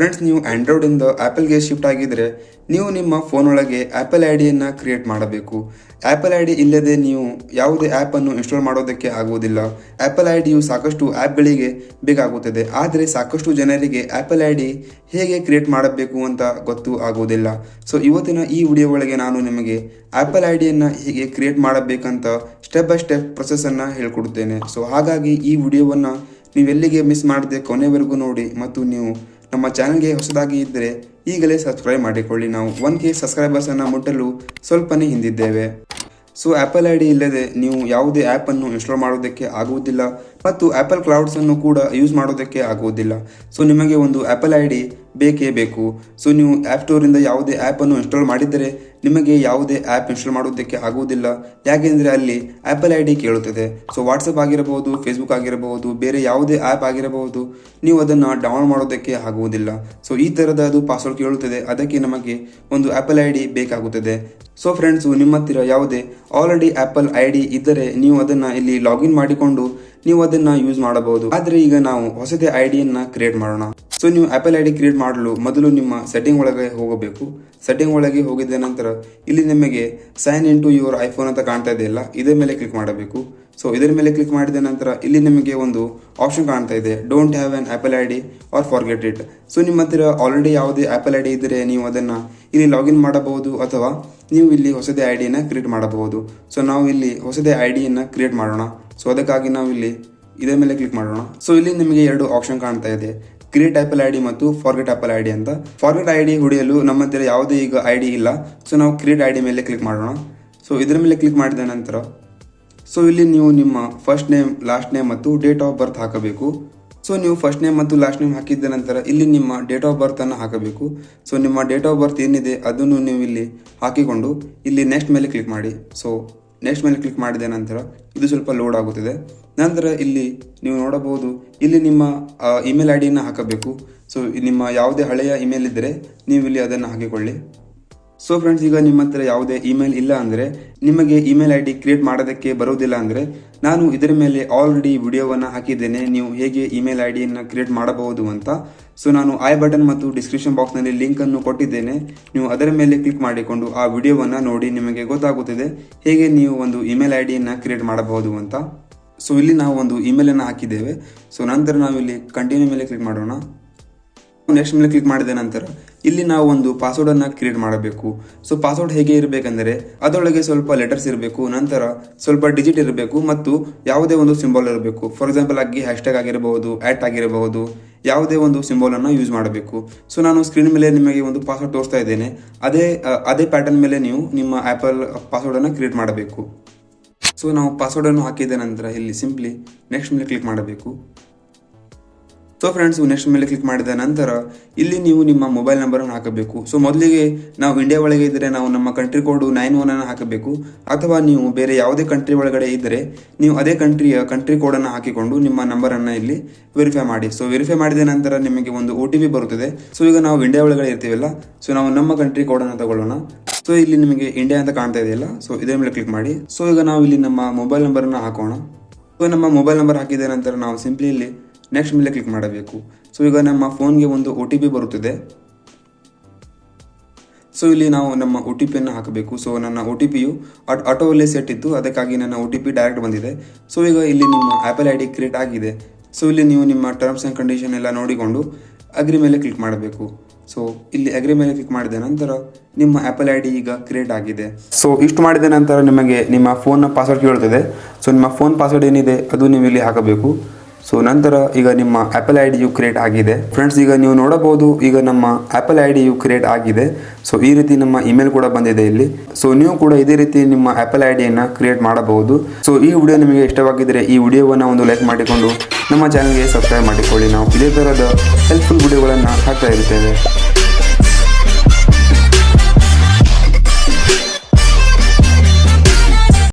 Friends, ನೀವು ಆ್ಯಂಡ್ರಾಯ್ಡಿಂದ ಆ್ಯಪಲ್ಗೆ shift ಆಗಿದ್ದರೆ ನೀವು ನಿಮ್ಮ ಫೋನ್ ಒಳಗೆ ಆ್ಯಪಲ್ ಐ ಡಿಯನ್ನು ಕ್ರಿಯೇಟ್ ಮಾಡಬೇಕು. ಆ್ಯಪಲ್ ಐ ಡಿ ಇಲ್ಲದೆ ನೀವು ಯಾವುದೇ ಆ್ಯಪನ್ನು ಇನ್ಸ್ಟಾಲ್ ಮಾಡೋದಕ್ಕೆ ಆಗುವುದಿಲ್ಲ. ಆ್ಯಪಲ್ ಐ ಡಿಯು ಸಾಕಷ್ಟು ಆ್ಯಪ್ಗಳಿಗೆ ಬೇಕಾಗುತ್ತದೆ, ಆದರೆ ಸಾಕಷ್ಟು ಜನರಿಗೆ ಆ್ಯಪಲ್ ಐ ಡಿ ಹೇಗೆ ಕ್ರಿಯೇಟ್ ಮಾಡಬೇಕು ಅಂತ ಗೊತ್ತು ಆಗುವುದಿಲ್ಲ. ಸೊ ಇವತ್ತಿನ ಈ ವಿಡಿಯೋ ಒಳಗೆ ನಾನು ನಿಮಗೆ ಆ್ಯಪಲ್ ಐ ಡಿಯನ್ನು ಹೇಗೆ ಕ್ರಿಯೇಟ್ ಮಾಡಬೇಕಂತ ಸ್ಟೆಪ್ ಬೈ ಸ್ಟೆಪ್ ಪ್ರೊಸೆಸನ್ನು ಹೇಳ್ಕೊಡುತ್ತೇನೆ. ಸೊ ಹಾಗಾಗಿ ಈ ವಿಡಿಯೋವನ್ನು ನೀವೆಲ್ಲಿಗೆ ಮಿಸ್ ಮಾಡದೆ ಕೊನೆವರೆಗೂ ನೋಡಿ, ಮತ್ತು ನೀವು ನಮ್ಮ ಚಾನಲ್ಗೆ ಹೊಸದಾಗಿ ಇದ್ದರೆ ಈಗಲೇ ಸಬ್ಸ್ಕ್ರೈಬ್ ಮಾಡಿಕೊಳ್ಳಿ. ನಾವು 1K ಸಬ್ಸ್ಕ್ರೈಬರ್ಸನ್ನು ಮುಟ್ಟಲು ಸ್ವಲ್ಪನೇ ಹಿಂದಿದ್ದೇವೆ. ಸೊ ಆ್ಯಪಲ್ ಐ ಡಿ ಇಲ್ಲದೆ ನೀವು ಯಾವುದೇ ಆ್ಯಪನ್ನು ಇನ್ಸ್ಟಾಲ್ ಮಾಡೋದಕ್ಕೆ ಆಗುವುದಿಲ್ಲ, ಮತ್ತು ಆ್ಯಪಲ್ ಕ್ಲೌಡ್ಸನ್ನು ಕೂಡ ಯೂಸ್ ಮಾಡೋದಕ್ಕೆ ಆಗುವುದಿಲ್ಲ. ಸೊ ನಿಮಗೆ ಒಂದು ಆ್ಯಪಲ್ ಐ ಡಿ ಬೇಕೇ ಬೇಕು. ಸೊ ನೀವು ಆ್ಯಪ್ ಸ್ಟೋರಿಂದ ಯಾವುದೇ ಆ್ಯಪನ್ನು ಇನ್ಸ್ಟಾಲ್ ಮಾಡಿದರೆ ನಿಮಗೆ ಯಾವುದೇ ಆ್ಯಪ್ ಇನ್ಸ್ಟಾಲ್ ಮಾಡೋದಕ್ಕೆ ಆಗುವುದಿಲ್ಲ, ಯಾಕೆಂದರೆ ಅಲ್ಲಿ ಆ್ಯಪಲ್ ಐ ಡಿ ಕೇಳುತ್ತದೆ. ಸೊ ವಾಟ್ಸಪ್ ಆಗಿರಬಹುದು, ಫೇಸ್ಬುಕ್ ಆಗಿರಬಹುದು, ಬೇರೆ ಯಾವುದೇ ಆ್ಯಪ್ ಆಗಿರಬಹುದು, ನೀವು ಅದನ್ನು ಡೌನ್ಲೋಡ್ ಮಾಡೋದಕ್ಕೆ ಆಗುವುದಿಲ್ಲ. ಸೊ ಈ ಥರದ ಅದು ಪಾಸ್ವರ್ಡ್ ಕೇಳುತ್ತದೆ, ಅದಕ್ಕೆ ನಮಗೆ ಒಂದು ಆ್ಯಪಲ್ ಐ ಡಿ ಬೇಕಾಗುತ್ತದೆ. ಸೊ ಫ್ರೆಂಡ್ಸು, ನಿಮ್ಮ ಹತ್ತಿರ ಯಾವುದೇ ಆಲ್ರೆಡಿ ಆ್ಯಪಲ್ ಐ ಡಿ ಇದ್ದರೆ ನೀವು ಅದನ್ನು ಇಲ್ಲಿ ಲಾಗಿನ್ ಮಾಡಿಕೊಂಡು ನೀವು ಅದನ್ನು ಯೂಸ್ ಮಾಡಬಹುದು. ಆದರೆ ಈಗ ನಾವು ಹೊಸದೇ ಐ ಡಿಯನ್ನು ಕ್ರಿಯೇಟ್ ಮಾಡೋಣ. ಸೊ ನೀವು ಆ್ಯಪಲ್ ಐ ಡಿ ಕ್ರಿಯೇಟ್ ಮಾಡಲು ಮೊದಲು ನಿಮ್ಮ ಸೆಟ್ಟಿಂಗ್ ಒಳಗೆ ಹೋಗಬೇಕು. ಸೆಟ್ಟಿಂಗ್ ಒಳಗೆ ಹೋಗಿದ ನಂತರ ಇಲ್ಲಿ ನಿಮಗೆ sign in to your iPhone ಅಂತ ಕಾಣ್ತಾ ಇದೆಯಲ್ಲ, ಇದರ ಮೇಲೆ ಕ್ಲಿಕ್ ಮಾಡಬೇಕು. ಸೊ ಇದರ ಮೇಲೆ ಕ್ಲಿಕ್ ಮಾಡಿದ ನಂತರ ಇಲ್ಲಿ ನಿಮಗೆ ಒಂದು ಆಪ್ಷನ್ ಕಾಣ್ತಾ ಇದೆ, don't have an Apple I D or forget it. So ನಿಮ್ಮ ಹತ್ತಿರ ಆಲ್ರೆಡಿ ಯಾವುದೇ ಆ್ಯಪಲ್ ಐ ಡಿ ಇದ್ದರೆ ನೀವು ಅದನ್ನು ಇಲ್ಲಿ ಲಾಗಿನ್ ಮಾಡಬಹುದು, ಅಥವಾ ನೀವು ಇಲ್ಲಿ ಹೊಸದೇ ಐ ಡಿಯನ್ನು ಕ್ರಿಯೇಟ್ ಮಾಡಬಹುದು. ಸೊ ನಾವು ಇಲ್ಲಿ ಹೊಸದೇ ಐ ಡಿಯನ್ನು ಕ್ರಿಯೇಟ್ ಮಾಡೋಣ. ಸೊ ಅದಕ್ಕಾಗಿ ನಾವು ಇಲ್ಲಿ ಇದರ ಮೇಲೆ ಕ್ಲಿಕ್ ಮಾಡೋಣ. ಸೊ ಇಲ್ಲಿ ನಿಮಗೆ ಎರಡು ಆಪ್ಷನ್ ಕಾಣ್ತಾ ಇದೆ, ಕ್ರಿಯೇಟ್ ಆ್ಯಪಲ್ ಐ ಡಿ ಮತ್ತು ಫಾರ್ಗೆಟ್ ಆ್ಯಪಲ್ ಐ ಡಿ ಅಂತ. ಫಾರ್ಗೆಟ್ ಐ ಡಿ ಹೊಡೆಯಲು ನಮ್ಮ ಹತ್ತಿರ ಯಾವುದೇ ಈಗ ಐ ಡಿ ಇಲ್ಲ. ಸೊ ನಾವು ಕ್ರಿಯೇಟ್ ಐ ಡಿ ಮೇಲೆ ಕ್ಲಿಕ್ ಮಾಡೋಣ. ಸೊ ಇದರ ಮೇಲೆ ಕ್ಲಿಕ್ ಮಾಡಿದ ನಂತರ ಸೊ ಇಲ್ಲಿ ನೀವು ನಿಮ್ಮ ಫಸ್ಟ್ ನೇಮ್, ಲಾಸ್ಟ್ ನೇಮ್ ಮತ್ತು ಡೇಟ್ ಆಫ್ ಬರ್ತ್ ಹಾಕಬೇಕು. ಸೊ ನೀವು ಫಸ್ಟ್ ನೇಮ್ ಮತ್ತು ಲಾಸ್ಟ್ ನೇಮ್ ಹಾಕಿದ ನಂತರ ಇಲ್ಲಿ ನಿಮ್ಮ ಡೇಟ್ ಆಫ್ ಬರ್ತನ್ನು ಹಾಕಬೇಕು. ಸೊ ನಿಮ್ಮ ಡೇಟ್ ಆಫ್ ಬರ್ತ್ ಏನಿದೆ ಅದನ್ನು ನೀವು ಇಲ್ಲಿ ಹಾಕಿಕೊಂಡು ಇಲ್ಲಿ ನೆಕ್ಸ್ಟ್ ಮೇಲೆ ಕ್ಲಿಕ್ ಮಾಡಿ. ಸೊ ನೆಕ್ಸ್ಟ್ ಮೇಲೆ ಕ್ಲಿಕ್ ಮಾಡಿದ ನಂತರ ಇದು ಸ್ವಲ್ಪ ಲೋಡ್ ಆಗುತ್ತದೆ. ನಂತರ ಇಲ್ಲಿ ನೀವು ನೋಡಬಹುದು, ಇಲ್ಲಿ ನಿಮ್ಮ ಇಮೇಲ್ ಐ ಡಿಯನ್ನು ಹಾಕಬೇಕು. ಸೊ ನಿಮ್ಮ ಯಾವುದೇ ಹಳೆಯ ಇಮೇಲ್ ಇದ್ದರೆ ನೀವು ಇಲ್ಲಿ ಅದನ್ನು ಹಾಕಿಕೊಳ್ಳಿ. ಸೊ ಫ್ರೆಂಡ್ಸ್, ಈಗ ನಿಮ್ಮ ಹತ್ರ ಯಾವುದೇ ಇಮೇಲ್ ಇಲ್ಲ ಅಂದರೆ, ನಿಮಗೆ ಇಮೇಲ್ ಐ ಡಿ ಕ್ರಿಯೇಟ್ ಮಾಡೋದಕ್ಕೆ ಬರೋದಿಲ್ಲ ಅಂದರೆ, ನಾನು ಇದರ ಮೇಲೆ ಆಲ್ರೆಡಿ ವಿಡಿಯೋವನ್ನು ಹಾಕಿದ್ದೇನೆ, ನೀವು ಹೇಗೆ ಇಮೇಲ್ ಐ ಡಿಯನ್ನು ಕ್ರಿಯೇಟ್ ಮಾಡಬಹುದು ಅಂತ. ಸೊ ನಾನು ಐ ಬಟನ್ ಮತ್ತು ಡಿಸ್ಕ್ರಿಪ್ಷನ್ ಬಾಕ್ಸ್ನಲ್ಲಿ ಲಿಂಕನ್ನು ಕೊಟ್ಟಿದ್ದೇನೆ, ನೀವು ಅದರ ಮೇಲೆ ಕ್ಲಿಕ್ ಮಾಡಿಕೊಂಡು ಆ ವಿಡಿಯೋವನ್ನು ನೋಡಿ, ನಿಮಗೆ ಗೊತ್ತಾಗುತ್ತದೆ ಹೇಗೆ ನೀವು ಒಂದು ಇಮೇಲ್ ಐ ಡಿಯನ್ನು ಕ್ರಿಯೇಟ್ ಮಾಡಬಹುದು ಅಂತ. ಸೊ ಇಲ್ಲಿ ನಾವು ಒಂದು ಇಮೇಲನ್ನು ಹಾಕಿದ್ದೇವೆ. ಸೊ ನಂತರ ನಾವು ಇಲ್ಲಿ ಕಂಟಿನ್ಯೂ ಮೇಲೆ ಕ್ಲಿಕ್ ಮಾಡೋಣ. ನೆಕ್ಸ್ಟ್ ಮೇಲೆ ಕ್ಲಿಕ್ ಮಾಡಿದ ನಂತರ ಇಲ್ಲಿ ನಾವು ಒಂದು ಪಾಸ್ವರ್ಡನ್ನು ಕ್ರಿಯೇಟ್ ಮಾಡಬೇಕು. ಸೊ ಪಾಸ್ವರ್ಡ್ ಹೇಗೆ ಇರಬೇಕೆಂದರೆ ಅದರೊಳಗೆ ಸ್ವಲ್ಪ ಲೆಟರ್ಸ್ ಇರಬೇಕು, ನಂತರ ಸ್ವಲ್ಪ ಡಿಜಿಟ್ ಇರಬೇಕು, ಮತ್ತು ಯಾವುದೇ ಒಂದು ಸಿಂಬಲ್ ಇರಬೇಕು. ಫಾರ್ ಎಕ್ಸಾಂಪಲ್ ಆಗಿ ಹ್ಯಾಶ್ಟ್ಯಾಗ್ ಆಗಿರಬಹುದು, ಆ್ಯಟ್ ಆಗಿರಬಹುದು, ಯಾವುದೇ ಒಂದು ಸಿಂಬಲನ್ನು ಯೂಸ್ ಮಾಡಬೇಕು. ಸೊ ನಾನು ಸ್ಕ್ರೀನ್ ಮೇಲೆ ನಿಮಗೆ ಒಂದು ಪಾಸ್ವರ್ಡ್ ತೋರಿಸ್ತಾ ಇದ್ದೇನೆ, ಅದೇ ಪ್ಯಾಟರ್ನ್ ಮೇಲೆ ನೀವು ನಿಮ್ಮ ಆ್ಯಪಲ್ ಪಾಸ್ವರ್ಡನ್ನು ಕ್ರಿಯೇಟ್ ಮಾಡಬೇಕು. ಸೊ ನಾವು ಪಾಸ್ವರ್ಡನ್ನು ಹಾಕಿದ ನಂತರ ಇಲ್ಲಿ ಸಿಂಪ್ಲಿ ನೆಕ್ಸ್ಟ್ ಮೇಲೆ ಕ್ಲಿಕ್ ಮಾಡಬೇಕು. ಸೊ ಫ್ರೆಂಡ್ಸು, ನೆಕ್ಸ್ಟ್ ಮೇಲೆ ಕ್ಲಿಕ್ ಮಾಡಿದ ನಂತರ ಇಲ್ಲಿ ನೀವು ನಿಮ್ಮ ಮೊಬೈಲ್ ನಂಬರನ್ನು ಹಾಕಬೇಕು. ಸೊ ಮೊದಲಿಗೆ ನಾವು ಇಂಡಿಯಾ ಒಳಗೆ ಇದ್ದರೆ ನಾವು ನಮ್ಮ ಕಂಟ್ರಿ ಕೋಡು 91 ಹಾಕಬೇಕು, ಅಥವಾ ನೀವು ಬೇರೆ ಯಾವುದೇ ಕಂಟ್ರಿ ಒಳಗಡೆ ಇದ್ದರೆ ನೀವು ಅದೇ ಕಂಟ್ರಿ ಕೋಡನ್ನು ಹಾಕಿಕೊಂಡು ನಿಮ್ಮ ನಂಬರನ್ನು ಇಲ್ಲಿ ವೆರಿಫೈ ಮಾಡಿ. ಸೊ ವೆರಿಫೈ ಮಾಡಿದ ನಂತರ ನಿಮಗೆ ಒಂದು OTP ಬರುತ್ತದೆ. ಸೊ ಈಗ ನಾವು ಇಂಡಿಯಾ ಒಳಗಡೆ ಇರ್ತೀವಲ್ಲ, ಸೊ ನಾವು ನಮ್ಮ ಕಂಟ್ರಿ ಕೋಡನ್ನು ತಗೊಳ್ಳೋಣ. ಸೊ ಇಲ್ಲಿ ನಿಮಗೆ ಇಂಡಿಯಾ ಅಂತ ಕಾಣ್ತಾ ಇದೆಯಲ್ಲ, ಸೊ ಇದರ ಮೇಲೆ ಕ್ಲಿಕ್ ಮಾಡಿ. ಸೊ ಈಗ ನಾವು ಇಲ್ಲಿ ನಮ್ಮ ಮೊಬೈಲ್ ನಂಬರನ್ನು ಹಾಕೋಣ. ಸೊ ನಮ್ಮ ಮೊಬೈಲ್ ನಂಬರ್ ಹಾಕಿದ ನಂತರ ನಾವು ಸಿಂಪ್ಲಿ ಇಲ್ಲಿ ನೆಕ್ಸ್ಟ್ ಮೇಲೆ ಕ್ಲಿಕ್ ಮಾಡಬೇಕು. ಸೊ ಈಗ ನಮ್ಮ ಫೋನ್ಗೆ ಒಂದು OTP ಬರುತ್ತದೆ. ಸೊ ಇಲ್ಲಿ ನಾವು ನಮ್ಮ OTP ಹಾಕಬೇಕು. ಸೊ ನನ್ನ OTPಯು ಆಟೋವಲ್ಲೇ ಸೆಟ್ ಇತ್ತು, ಅದಕ್ಕಾಗಿ ನನ್ನ OTP ಡೈರೆಕ್ಟ್ ಬಂದಿದೆ. ಸೊ ಈಗ ಇಲ್ಲಿ ನಿಮ್ಮ ಆ್ಯಪಲ್ ಐ ಡಿ ಕ್ರಿಯೇಟ್ ಆಗಿದೆ. ಸೊ ಇಲ್ಲಿ ನೀವು ನಿಮ್ಮ ಟರ್ಮ್ಸ್ ಆ್ಯಂಡ್ ಕಂಡೀಷನ್ ಎಲ್ಲ ನೋಡಿಕೊಂಡು ಅಗ್ರಿ ಮೇಲೆ ಕ್ಲಿಕ್ ಮಾಡಬೇಕು. ಸೊ ಇಲ್ಲಿ ಅಗ್ರಿ ಮೇಲೆ ಕ್ಲಿಕ್ ಮಾಡಿದ ನಂತರ ನಿಮ್ಮ ಆ್ಯಪಲ್ ಐ ಡಿ ಈಗ ಕ್ರಿಯೇಟ್ ಆಗಿದೆ. ಸೊ ಇಷ್ಟು ಮಾಡಿದ ನಂತರ ನಿಮಗೆ ನಿಮ್ಮ ಫೋನ್ನ ಪಾಸ್ವರ್ಡ್ ಕೇಳುತ್ತದೆ. ಸೊ ನಿಮ್ಮ ಫೋನ್ ಪಾಸ್ವರ್ಡ್ ಏನಿದೆ ಅದು ನೀವು ಇಲ್ಲಿ ಹಾಕಬೇಕು. ಸೊ ನಂತರ ಈಗ ನಿಮ್ಮ ಆ್ಯಪಲ್ ಐ ಡಿಯು ಕ್ರಿಯೇಟ್ ಆಗಿದೆ. ಫ್ರೆಂಡ್ಸ್, ಈಗ ನೀವು ನೋಡಬಹುದು, ಈಗ ನಮ್ಮ ಆ್ಯಪಲ್ ಐ ಡಿಯು ಕ್ರಿಯೇಟ್ ಆಗಿದೆ. ಸೊ ಈ ರೀತಿ ನಮ್ಮ ಇಮೇಲ್ ಕೂಡ ಬಂದಿದೆ ಇಲ್ಲಿ. ಸೊ ನೀವು ಕೂಡ ಇದೇ ರೀತಿ ನಿಮ್ಮ ಆ್ಯಪಲ್ ಐ ಡಿಯನ್ನು ಕ್ರಿಯೇಟ್ ಮಾಡಬಹುದು. ಸೊ ಈ ವಿಡಿಯೋ ನಿಮಗೆ ಇಷ್ಟವಾಗಿದ್ದರೆ ಈ ವಿಡಿಯೋವನ್ನು ಒಂದು ಲೈಕ್ ಮಾಡಿಕೊಂಡು ನಮ್ಮ ಚಾನಲ್ಗೆ ಸಬ್ಸ್ಕ್ರೈಬ್ ಮಾಡಿಕೊಳ್ಳಿ. ನಾವು ಇದೇ ಥರದ ಹೆಲ್ಪ್ಫುಲ್ ವಿಡಿಯೋಗಳನ್ನು ಹಾಕ್ತಾ ಇರ್ತೇವೆ.